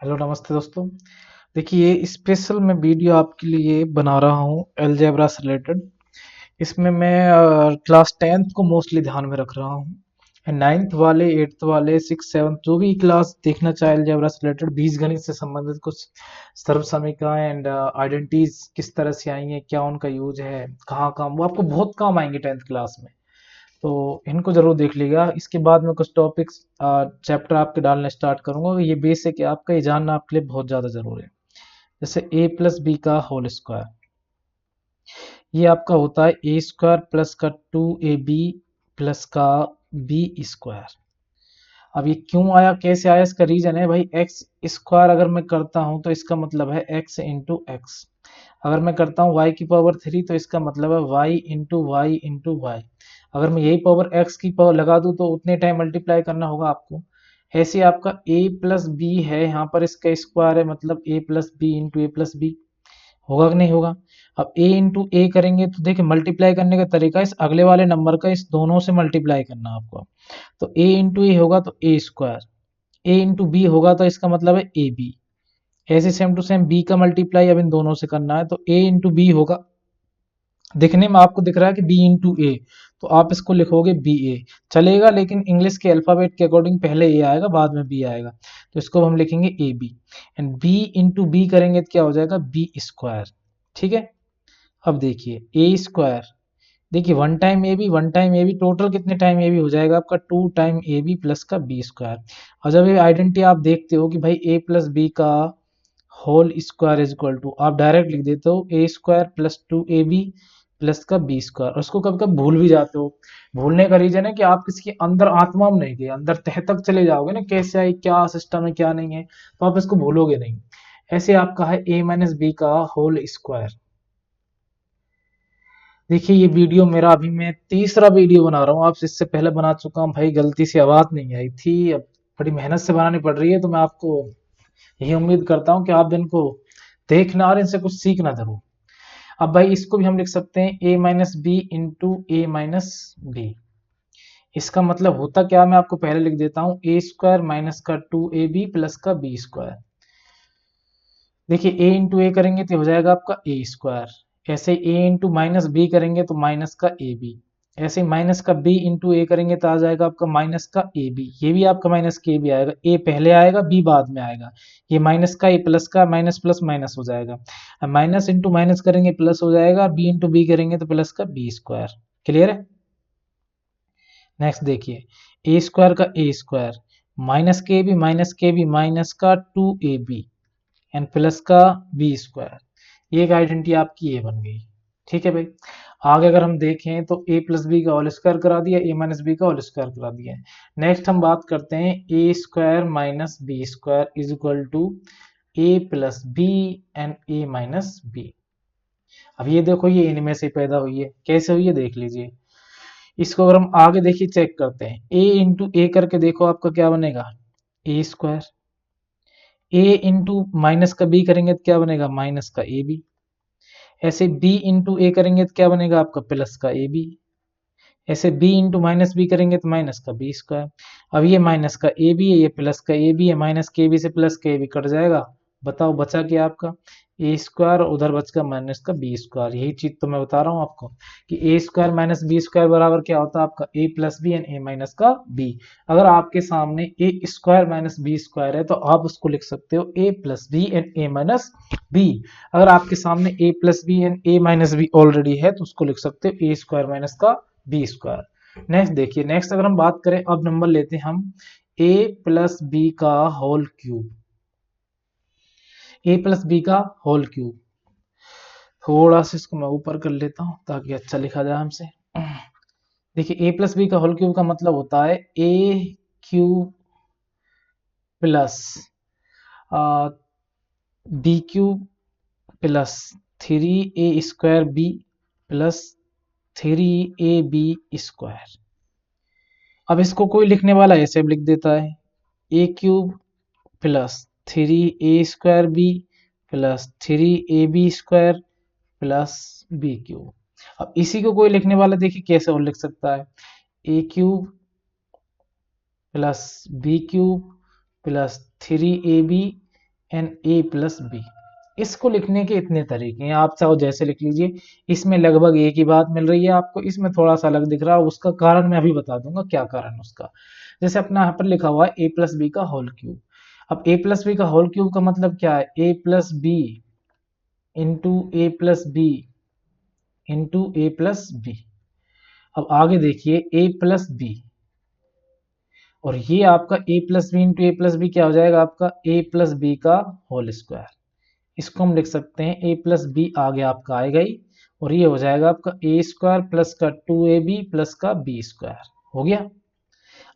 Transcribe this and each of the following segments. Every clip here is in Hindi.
हेलो नमस्ते दोस्तों। देखिए ये स्पेशल मैं वीडियो आपके लिए बना रहा हूँ अलजेब्रा से रिलेटेड। इसमें मैं क्लास 10th को मोस्टली ध्यान में रख रहा हूँ। 9th वाले 8th वाले 6 7 जो भी क्लास देखना चाहे अलजेब्रा से रिलेटेड बीजगणित से संबंधित कुछ सर्वसमीकरण एंड आइडेंटिटीज किस तरह से आई हैं, क्या उनका यूज है, कहाँ काम वो आपको बहुत काम आएंगे 10th क्लास में। तो इनको जरूर देख लीजिएगा। इसके बाद में कुछ टॉपिक्स चैप्टर आपके डालने स्टार्ट करूंगा। ये बेसिक है आपका, ये जानना आपके लिए बहुत ज़्यादा ज़रूरी है। जैसे ए प्लस बी का होल स्क्वायर, ये आपका होता है ए स्क्वायर प्लस का 2ab प्लस का बी स्क्वायर। अब ये क्यों आया, कैसे आया, इसका रीजन है भाई एक्स स्क्वायर अगर मैं करता हूं तो इसका मतलब है एक्स इंटू एक्स। अगर मैं करता हूँ y की पावर 3 तो इसका मतलब है y into y into y. अगर मैं यही पावर x की पावर लगा दूं तो उतने टाइम मल्टीप्लाई करना होगा आपको। ऐसे आपका a प्लस बी है, यहाँ पर इसका स्क्वायर है मतलब a plus b into a plus b. होगा कि नहीं होगा। अब a इंटू ए करेंगे तो देखिए मल्टीप्लाई करने का तरीका इस अगले वाले नंबर का इस दोनों से मल्टीप्लाई करना आपको। तो a इंटू ए होगा तो ए स्क्वायर, a इंटू बी होगा तो इसका मतलब है ए बी। ऐसे सेम टू सेम b का मल्टीप्लाई अब इन दोनों से करना है तो a इंटू बी होगा। दिखने में आपको दिख रहा है कि b इंटू ए, तो आप इसको लिखोगे बी ए चलेगा, लेकिन इंग्लिश के अल्फाबेट के अकॉर्डिंग पहले ए आएगा बाद में बी आएगा। तो इसको हम लिखेंगे a B and b into b करेंगे तो क्या हो जाएगा बी स्क्वायर। ठीक है। अब देखिए ए स्क्वायर, देखिए one time a b total कितने टाइम ए बी हो जाएगा आपका 2 टाइम ए बी प्लस का बी स्क्वायर। और जब ये आइडेंटिटी आप देखते हो कि भाई ए प्लस बी का whole square is equal to, आप डायरेक्ट लिख देते हो ए स्क्वायर प्लस 2ab प्लस का बी स्क्वायर। और उसको कभी कभी भूल भी जाते हो। भूलने का रीजन है कि आप किसके अंदर आत्मा में नहीं गए, अंदर तह तक चले जाओगे ना, कैसे आई, क्या सिस्टम है क्या नहीं है, तो आप इसको भूलोगे नहीं। ऐसे आपका है a माइनस बी का होल स्क्वायर। देखिए ये वीडियो मेरा अभी मैं तीसरा वीडियो बना रहा हूँ, आपसे इससे पहले बना चुका हूँ भाई, गलती से आवाज नहीं आई थी, अब बड़ी मेहनत से बनानी पड़ रही है। तो मैं आपको यही उम्मीद करता हूँ कि आप इनको देखना और इनसे कुछ सीखना जरूर। अब भाई इसको भी हम लिख सकते हैं a minus b into a minus b. इसका मतलब होता क्या, मैं आपको पहले लिख देता हूँ ए स्क्वायर माइनस का 2ab प्लस का बी स्क्वायर। देखिए a इंटू ए करेंगे तो हो जाएगा आपका ए स्क्वायर। ऐसे a इंटू माइनस बी करेंगे तो माइनस का ए बी। ऐसे माइनस का b इंटू ए करेंगे तो आ जाएगा आपका माइनस का ए बी। ये भी आपका माइनस के बी आएगा, a पहले आएगा b बाद में आएगा। ये माइनस का ए प्लस का माइनस प्लस माइनस हो जाएगा। अब माइनस इंटू माइनस करेंगे प्लस हो जाएगा, b इंटू बी करेंगे तो प्लस का बी स्क्वायर। क्लियर है। नेक्स्ट देखिए ए स्क्वायर का ए स्क्वायर माइनस के बी माइनस का 2ab एंड प्लस का बी स्क्वायर। ये एक आइडेंटिटी आपकी ये बन गई। ठीक है भाई। आगे अगर हम देखें तो ए प्लस बी का होल स्क्वायर करा दिया, ए माइनस बी का होल स्क्वायर करा दिया। नेक्स्ट हम बात करते हैं A square minus B square is equal to A plus B and A minus B. अब ये देखो ये इनमें से पैदा हुई है, कैसे हुई है देख लीजिए। इसको अगर हम आगे देखिए चेक करते हैं ए इंटू ए करके देखो आपका क्या बनेगा ए स्क्वायर। ए इंटू माइनस का बी करेंगे तो क्या बनेगा माइनस का ए बी। ऐसे b इंटू ए करेंगे तो क्या बनेगा आपका प्लस का ए बी। ऐसे b इंटू माइनस बी करेंगे तो माइनस का बी स्क्वायर। अब ये माइनस का ए बी है, ये प्लस का ए बी है, माइनस के बी से प्लस के बी कट जाएगा। बताओ बचा क्या आपका ए स्क्वायर, उधर बच का माइनस का बी स्क्वायर। यही चीज तो मैं बता रहा हूँ आपको कि A square minus B square बराबर क्या होता है आपका A plus B and A minus का बी। अगर आपके सामने A square minus B square है तो आप उसको लिख सकते हो A plus B and A minus B. अगर आपके सामने a plus B and A minus B already है तो उसको लिख सकते हो ए स्क्वायर माइनस का बी स्क्वायर। नेक्स्ट देखिए, नेक्स्ट अगर हम बात करें, अब नंबर लेते हैं हम a प्लस बी का whole cube. a plus B का होल क्यूब, थोड़ा सा इसको मैं ऊपर कर लेता हूं ताकि अच्छा लिखा जाए हमसे। देखिए a प्लस बी का होल क्यूब का मतलब होता है a cube plus B cube plus 3a² B plus 3ab square. अब इसको कोई लिखने वाला ऐसे भी लिख देता है A cube plus 3a² B plus 3ab² plus B cube. अब इसी को कोई लिखने वाला देखिए कैसे और लिख सकता है A cube plus B cube plus 3ab and A plus B. इसको लिखने के इतने तरीके हैं, आप चाहो जैसे लिख लीजिए। इसमें लगभग एक ही बात मिल रही है आपको, इसमें थोड़ा सा अलग दिख रहा है, उसका कारण मैं अभी बता दूंगा क्या कारण उसका। जैसे अपना यहाँ पर लिखा हुआ है ए प्लस बी का होल क्यूब। अब ए प्लस बी का होल क्यूब का मतलब क्या है, ए plus b into a plus b into a plus B. अब आगे देखिए ए प्लस बी, और ये आपका A plus b into a plus B क्या हो जाएगा, आपका ए प्लस बी का होल स्क्वायर। इसको हम लिख सकते हैं ए प्लस बी आगे आपका आएगा ही, और ये हो जाएगा आपका ए स्क्वायर प्लस का 2ab प्लस का बी स्क्वायर। हो गया।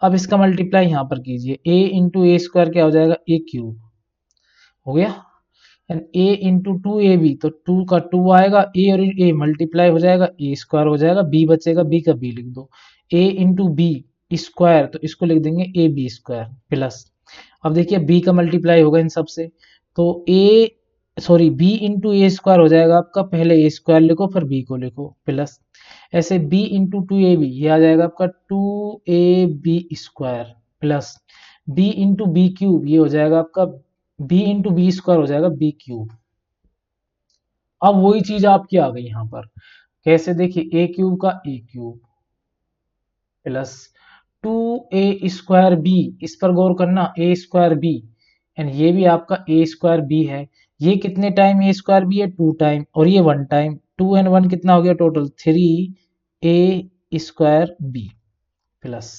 अब इसका मल्टीप्लाई यहाँ पर कीजिए, ए इंटू ए स्क्वायर क्या हो जाएगा, ए क्यूब। हो गया। एंड ए इंटू 2ab, तो 2 का 2 आएगा, ए और ए मल्टीप्लाई हो जाएगा, ए स्क्वायर हो जाएगा, बी बचेगा, बी का बी लिख दो। ए इंटू बी स्क्वायर, तो इसको लिख देंगे ए बी स्क्वायर प्लस। अब देखिए बी का मल्टीप्लाई होगा इन सब से, तो ए सॉरी बी इंटू ए स्क्वायर हो जाएगा आपका, पहले ए स्क्वायर लिखो फिर बी को लिखो प्लस। ऐसे बी इंटू 2ab ये आ जाएगा आपका 2ab square plus b into b cube, ये हो जाएगा आपका बी इंटू बी स्क्वायर हो जाएगा बी क्यूब। अब वही चीज आपकी आ गई यहाँ पर, कैसे देखिए ए क्यूब का A cube plus 2a square B, इस पर गौर करना, ए स्क्वायर बी, एंड ये भी आपका ए स्क्वायर बी है। ये कितने टाइम ए स्क्वायर बी है, 2 टाइम, और ये 1 टाइम, 2 एंड 1 कितना हो गया total, 3a square B plus.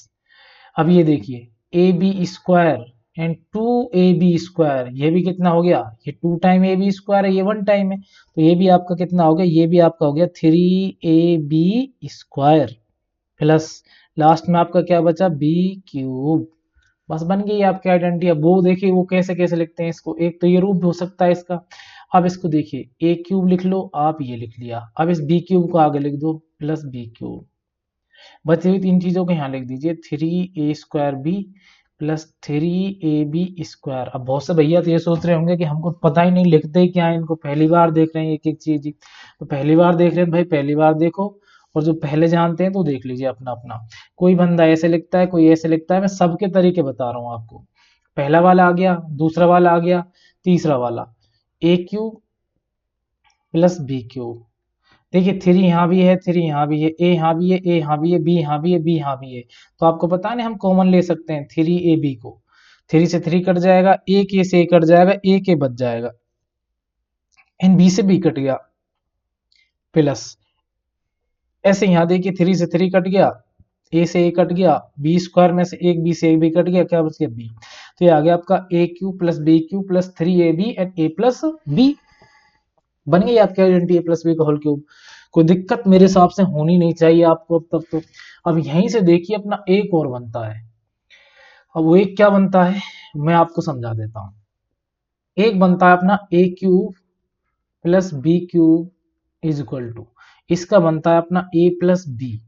अब ये देखिए a b square and 2ab square, ये भी कितना हो गया, ये 2 टाइम ए बी स्क्वायर है, ये 1 टाइम है, तो ये भी आपका कितना हो गया, ये भी आपका हो गया 3ab स्क्वायर प्लस लास्ट में आपका क्या बचा, बी क्यूब। बस बन गई आपकी आइडेंटिटी। अब वो देखिए वो कैसे कैसे लिखते हैं इसको, एक तो ये रूप हो सकता है इसका। अब इसको देखिए ए क्यूब लिख लो, आप ये लिख लिया, अब इस बी क्यूब को आगे लिख दो प्लस बी क्यूब। बची हुई तीन चीजों को यहाँ लिख दीजिए, 3a square B plus 3ab square. अब बहुत से भैया तो ये सोच रहे होंगे कि हमको पता ही नहीं, लिखते ही क्या है, इनको पहली बार देख रहे हैं एक एक चीज ही। तो पहली बार देख रहे हैं भाई, पहली बार देखो, और जो पहले जानते हैं तो देख लीजिए अपना अपना। कोई बंदा ऐसे लिखता है, कोई ऐसे लिखता है, मैं सबके तरीके बता रहा हूँ आपको। पहला वाला आ गया, दूसरा वाला आ गया, तीसरा वाला ए क्यूब प्लस बी क्यूब। देखिए 3 यहाँ भी है, 3 यहाँ भी है, ए यहाँ भी है, ए यहाँ भी है, बी यहाँ भी है, बी यहाँ भी है। तो आपको पता नहीं हम कॉमन ले सकते हैं 3ab को, 3 से 3 कट जाएगा, ए के से ए कट जाएगा, ए के बच जाएगा, एंड बी से बी कट गया प्लस। ऐसे यहाँ देखिए 3 से 3 कट गया, ए से ए कट गया, बी स्क्वायर में से एक बी से एक बी कट गया, क्या बच गया बी। तो ये आ गया आपका A cube plus B cube plus 3ab and A plus B. बन गई आपकी आइडेंटिटी ए प्लस बी का होल क्यूब। कोई दिक्कत मेरे हिसाब से होनी नहीं चाहिए आपको अब तक तो। अब यहीं से देखिए अपना एक और बनता है। अब वो एक क्या बनता है मैं आपको समझा देता हूँ। एक बनता है अपना A cube plus B cube is equal to, इसका बनता है अपना A plus B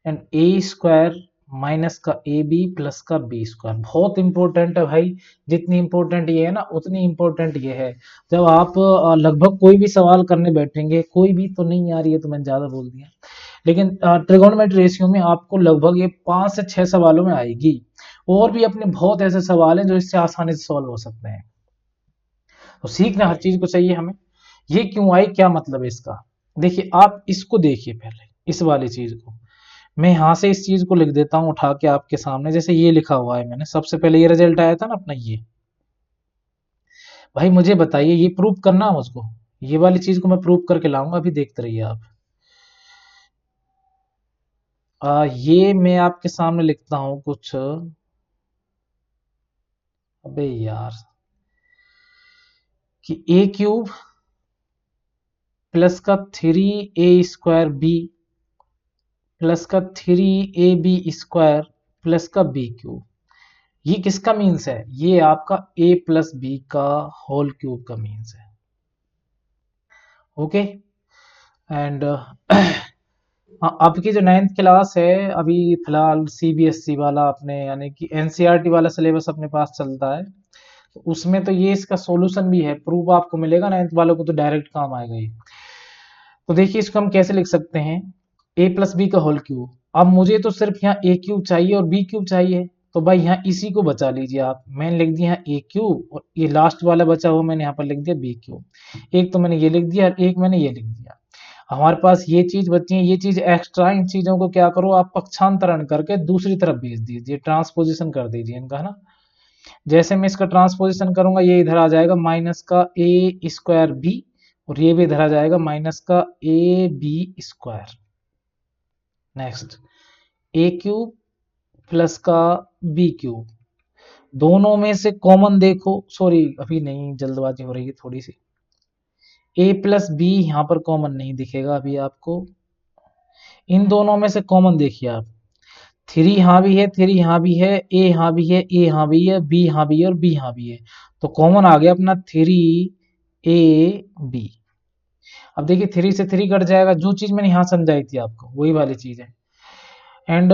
and A square minus का ए बी प्लस का बी स्क्वायर। बहुत इंपॉर्टेंट है भाई, जितनी इंपॉर्टेंट ये है ना उतनी इंपॉर्टेंट ये है। जब आप लगभग कोई भी सवाल करने बैठेंगे, कोई भी तो नहीं आ रही है तो मैंने ज्यादा बोल दिया, लेकिन ट्रिगोनोमेट्री रेशियो में आपको लगभग ये 5 से 6 सवालों में आएगी। और भी अपने बहुत ऐसे सवाल हैं जो इससे आसानी से सॉल्व हो सकते हैं। तो सीखना हर चीज को चाहिए हमें। ये क्यों आई, क्या मतलब है इसका, देखिए आप इसको देखिए पहले, इस वाली चीज को मैं यहां से इस चीज को लिख देता हूं उठा के आपके सामने। जैसे ये लिखा हुआ है मैंने, सबसे पहले ये रिजल्ट आया था ना अपना ये। भाई मुझे बताइए, ये प्रूव करना है मुझको, ये वाली चीज को मैं प्रूव करके लाऊंगा, अभी देखते रहिए आप। ये मैं आपके सामने लिखता हूं कुछ, अबे यार, कि ए क्यूब प्लस का 3a स्क्वायर बी प्लस का 3ab स्क्वायर प्लस का बी क्यूब, ये किसका मीन्स है, ये आपका a प्लस बी का होल क्यूब का मीन्स है। ओके। एंड आपकी जो 9th क्लास है अभी फिलहाल सीबीएसई वाला अपने यानी कि एनसीईआरटी वाला सिलेबस अपने पास चलता है, तो उसमें तो ये इसका सॉल्यूशन भी है, प्रूफ आपको मिलेगा। 9th वालों को तो डायरेक्ट काम आएगा ये। तो देखिए इसको हम कैसे लिख सकते हैं, a प्लस बी का होल क्यूब। अब मुझे तो सिर्फ यहाँ ए क्यूब चाहिए और बी क्यूब चाहिए, तो भाई यहाँ इसी को बचा लीजिए आप। मैंने लिख दिया ए क्यूब और ये लास्ट वाला बचा हुआ मैंने यहाँ पर लिख दिया बी क्यूब। एक तो मैंने ये लिख दिया और एक मैंने ये लिख दिया। हमारे पास ये चीज बची है, ये चीज एक्स्ट्रा। इन चीजों को क्या करो आप पक्षांतरण करके दूसरी तरफ भेज दीजिए, ट्रांसपोजिशन कर दीजिए इनका, है ना। जैसे मैं इसका ट्रांसपोजिशन करूंगा ये इधर आ जाएगा माइनस का ए स्क्वायर बी, और ये भी इधर आ जाएगा माइनस का ए b square. Next a cube plus का बी क्यूब, दोनों में से कॉमन देखो, सॉरी अभी नहीं, जल्दबाजी हो रही है थोड़ी सी। ए प्लस बी यहाँ पर कॉमन नहीं दिखेगा अभी आपको। इन दोनों में से कॉमन देखिए आप, थ्री यहाँ भी है, थ्री यहाँ भी है, ए यहाँ भी है, ए यहाँ भी है, बी यहाँ भी है और बी यहाँ भी है। तो कॉमन आ गया अपना थ्री ए बी। अब देखिए थ्री से थ्री कट जाएगा, जो चीज मैंने यहाँ समझाई थी आपको वही वाली चीज है। एंड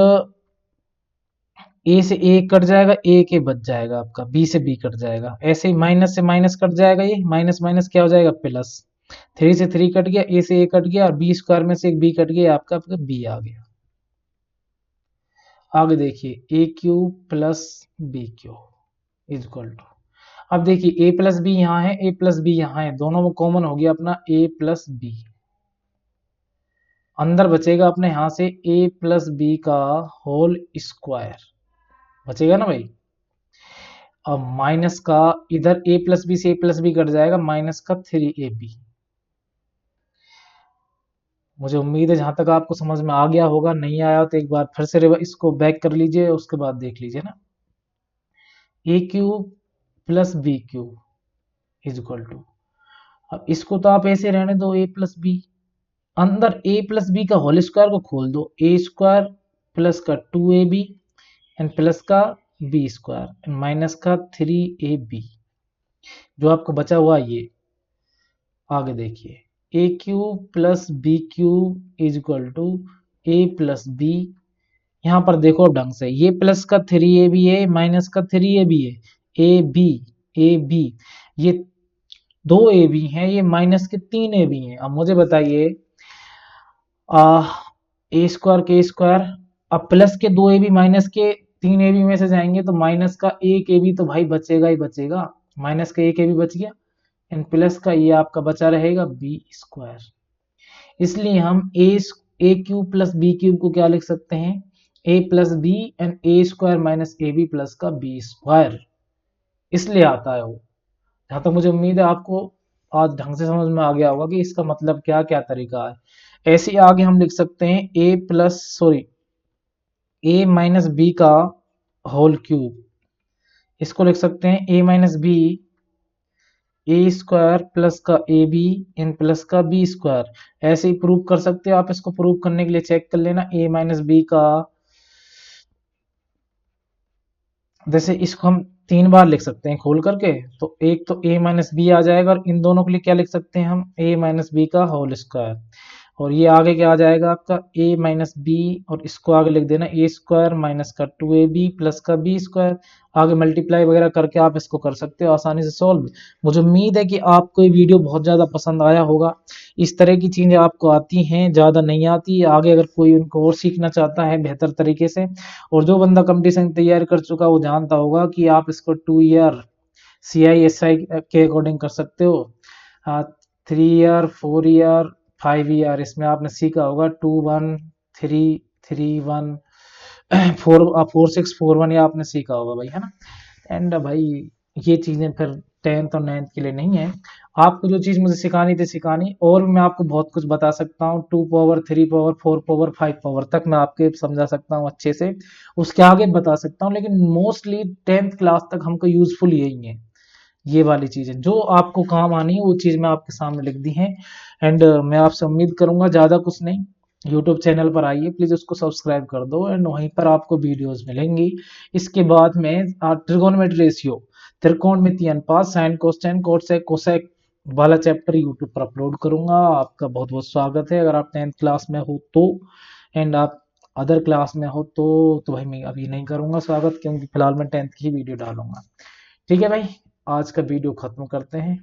ए से ए कट जाएगा, ए के बच जाएगा आपका, बी से बी कट जाएगा। ऐसे ही माइनस से माइनस कट जाएगा, ये माइनस माइनस क्या हो जाएगा प्लस। थ्री से थ्री कट गया, ए से ए कट गया और बी स्क्वायर में से एक बी कट गया, आपका बी आ गया। आगे देखिए A cube plus B cube is equal to, अब देखिए ए प्लस बी यहाँ है, ए प्लस बी यहाँ है, दोनों में कॉमन हो गया अपना ए प्लस बी। अंदर बचेगा अपने यहाँ से ए प्लस बी का होल स्क्वायर बचेगा ना भाई। अब माइनस का इधर ए प्लस बी से ए प्लस बी कट जाएगा, माइनस का थ्री ए बी। मुझे उम्मीद है जहां तक आपको समझ में आ गया होगा, नहीं आया तो एक बार फिर से इसको बैक कर लीजिए, उसके बाद देख लीजिए ना। A cube plus B cube is equal to, अब इसको तो आप ऐसे रहने दो ए प्लस बी, अंदर ए प्लस बी का होल स्क्वायर को खोल दो, ए स्क्वायर प्लस का two A B and plus का बी स्क्वायर एंड माइनस का थ्री ए बी, जो आपको बचा हुआ ये। आगे देखिए A cube plus B cube is equal to A plus B. यहाँ पर देखो ढंग से, ये प्लस का थ्री ए बी है, माइनस का थ्री ए बी है, ए बी ए बी, ये दो ए बी हैं, ये माइनस के तीन ए बी हैं। अब मुझे बताइए ए स्क्वायर के स्क्वायर, अब प्लस के दो ए बी माइनस के तीन ए बी में से जाएंगे तो माइनस का एक ए बी तो भाई बचेगा ही बचेगा, माइनस का एक ए बी बच गया एंड प्लस का ये आपका बचा रहेगा बी स्क्वायर। इसलिए हम A cube plus B cube को क्या लिख सकते हैं, A plus B and A square minus A B plus का बी स्क्वायर, इसलिए आता है वो। जहां तक मुझे उम्मीद है आपको आज ढंग से समझ में आ गया होगा कि इसका मतलब क्या क्या तरीका है। ऐसे ही आगे हम लिख सकते हैं A plus sorry A minus B का होल क्यूब, इसको लिख सकते हैं ए माइनस बी ए स्क्वायर प्लस का ए बी इन प्लस का बी स्क्वायर। ऐसे ही प्रूव कर सकते हो आप, इसको प्रूव करने के लिए चेक कर लेना ए माइनस बी का, जैसे इसको हम तीन बार लिख सकते हैं खोल करके, तो एक तो ए माइनस बी आ जाएगा और इन दोनों के लिए क्या लिख सकते हैं हम, ए माइनस बी का होल स्क्वायर, और ये आगे क्या आ जाएगा आपका ए माइनस बी और इसको आगे लिख देना ए स्क्वायर माइनस का टू ए बी प्लस का बी स्क्वायर। आगे मल्टीप्लाई वगैरह करके आप इसको कर सकते हो आसानी से सॉल्व। मुझे उम्मीद है कि आपको ये वीडियो बहुत ज़्यादा पसंद आया होगा। इस तरह की चीज़ें आपको आती हैं, ज़्यादा नहीं आती। आगे अगर कोई उनको और सीखना चाहता है बेहतर तरीके से, और जो बंदा कंपटीशन तैयार कर चुका वो जानता होगा कि आप इसको 2 ईयर CISI के अकॉर्डिंग कर सकते हो, 3 ईयर 4 ईयर 5 ईयर, इसमें आपने सीखा होगा 2 1 3 3 1 4 6 4 1, ये आपने सीखा होगा भाई, है ना। एंड भाई ये चीज़ें फिर 10th और 9th के लिए नहीं है। आपको जो चीज़ मुझे सिखानी थी सिखानी, और मैं आपको बहुत कुछ बता सकता हूँ, 2 पावर 3 पावर 4 पावर 5 पावर तक मैं आपके समझा सकता हूँ अच्छे से, उसके आगे बता सकता हूँ, लेकिन मोस्टली 10th क्लास तक हमको यूजफुल यही है। ये वाली चीज़ें जो आपको काम आनी है वो चीज़ मैं आपके सामने लिख दी है। एंड मैं आपसे उम्मीद करूंगा, ज़्यादा कुछ नहीं, यूट्यूब चैनल पर आइए प्लीज़, उसको सब्सक्राइब कर दो एंड वहीं पर आपको वीडियोस मिलेंगी। इसके बाद में ट्रिगोनोमेट्री रेशियो, त्रिकोणमितीय अनुपात, साइन कोसाइन कोसेक कोसेक वाला चैप्टर यूट्यूब पर अपलोड करूंगा। आपका बहुत बहुत स्वागत है अगर आप 10th क्लास में हो तो, एंड आप अदर क्लास में हो तो भाई मैं अभी नहीं करूंगा स्वागत, क्योंकि फिलहाल मैं 10th की ही वीडियो डालूंगा। ठीक है भाई, आज का वीडियो खत्म करते हैं।